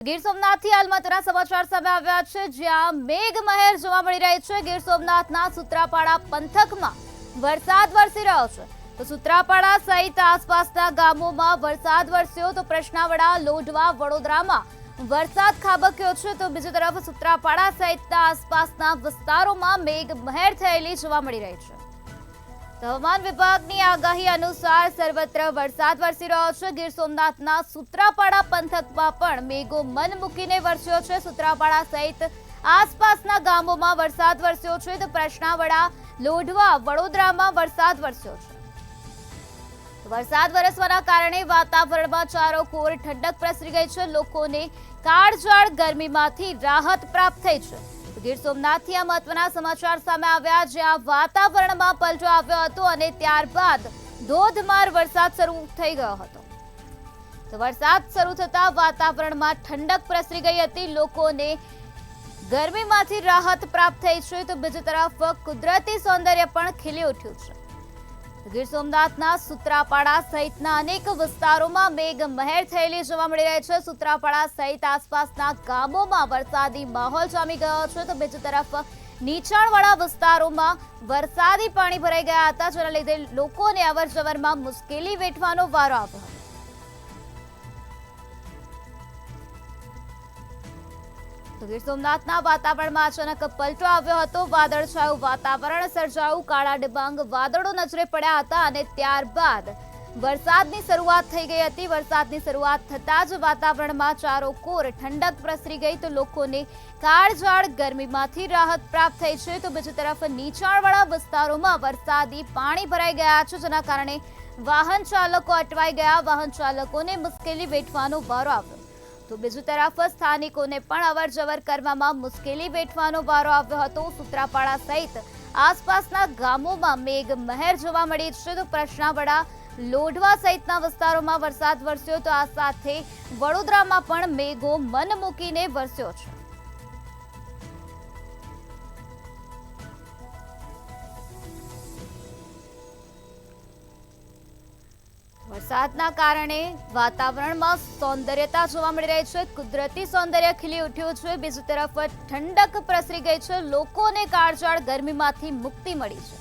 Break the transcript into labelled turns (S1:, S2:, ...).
S1: ગીર સોમનાથથી હાલ મહત્વના સમાચાર સામે આવ્યા છે, જ્યાં મેઘમહેર જોવા મળી રહી છે। ગીર સોમનાથના સૂત્રાપાડા પંથકમાં વરસાદ વરસી રહ્યો છે, તો સૂત્રાપાડા સહિત આસપાસના ગામોમાં વરસાદ વરસ્યો, તો પ્રશ્નાવડા, લોઢવા, વડોદરામાં વરસાદ ખાબક્યો છે, તો બીજી તરફ સૂત્રાપાડા સહિતના આસપાસના વિસ્તારોમાં મેઘમહેર થયેલી જોવા મળી રહી છે। હવામાન વિભાગની આગાહી અનુસાર સર્વત્ર વરસાદ વરસી રહ્યો છે। ગીર સોમનાથના સૂત્રાપાડા પંથકમાં પણ મેઘો મન મૂકીને વરસ્યો છે। સૂત્રાપાડા સહિત આસપાસના ગામોમાં વરસાદ વરસ્યો છે, તો પ્રશ્નાવડા, લોઢવા, વડોદરામાં વરસાદ વરસ્યો છે। વરસાદ વરસવાના કારણે વાતાવરણમાં ચારોકોર ઠંડક પ્રસરી ગઈ છે। લોકોને કાળઝાળ ગરમીમાંથી રાહત પ્રાપ્ત થઈ છે। ગીર સોમનાથથી આ મહત્વના સમાચાર સામે આવ્યા, જ્યાં વાતાવરણમાં પલટો આવ્યો હતો અને ત્યારબાદ ધોધમાર વરસાદ શરૂ થઈ ગયો હતો। તો વરસાદ શરૂ થતા વાતાવરણમાં ઠંડક પ્રસરી ગઈ હતી, લોકોને ગરમીમાંથી રાહત પ્રાપ્ત થઈ છે, તો બીજી તરફ કુદરતી સૌંદર્ય પણ ખીલી ઉઠ્યું છે। ગીર સોમનાથના સૂત્રાપાડા સહિતના અનેક વિસ્તારોમાં મેઘમહેર થયેલી જોવા મળી રહી છે। સૂત્રાપાડા સહિત આસપાસના ગામોમાં વરસાદી માહોલ જામી ગયો છે, તો બીજી તરફ નીચાણવાળા વિસ્તારોમાં વરસાદી પાણી ભરાઈ ગયા હતા, જેના લીધે લોકોને અવરજવરમાં મુશ્કેલી વેઠવાનો વારો આવ્યો હતો। તો ગીર સોમનાથના વાતાવરણમાં અચાનક પલટો આવ્યો હતો, વાદળછાયું વાતાવરણ સર્જાયું, કાળા ડિબાંગ વાદળો નજરે પડ્યા હતા અને ત્યારબાદ વરસાદની શરૂઆત થઈ ગઈ હતી। વરસાદની શરૂઆત થતાં જ વાતાવરણમાં ચારોકોર ઠંડક પ્રસરી ગઈ, તો લોકોને કાળઝાળ ગરમીમાંથી રાહત પ્રાપ્ત થઈ છે, તો બીજી તરફ નીચાણવાળા વિસ્તારોમાં વરસાદી પાણી ભરાઈ ગયા છે, જેના કારણે વાહન ચાલકો અટવાઈ ગયા, વાહન ચાલકોને મુશ્કેલી વેઠવાનો વારો આવ્યો। તો બીજી તરફ સ્થાનિકોને પણ અવરજવર કરવામાં મુશ્કેલી વેઠવાનો વારો આવ્યો હતો। સૂત્રાપાડા સહિત આસપાસના ગામોમાં મેઘમહેર જોવા મળી છે, તો પ્રશ્નાવડા, લોઢવા સહિતના વિસ્તારોમાં વરસાદ વરસ્યો, તો આ સાથે વડોદરામાં પણ મેઘો મન મૂકીને વરસ્યો છે। વરસાદના કારણે વાતાવરણમાં સૌંદર્યતા જોવા મળી રહી છે, કુદરતી સૌંદર્ય ખીલી ઉઠ્યું છે, બીજી તરફ ઠંડક પ્રસરી ગઈ છે, લોકોને કાળઝાળ ગરમીમાંથી મુક્તિ મળી છે।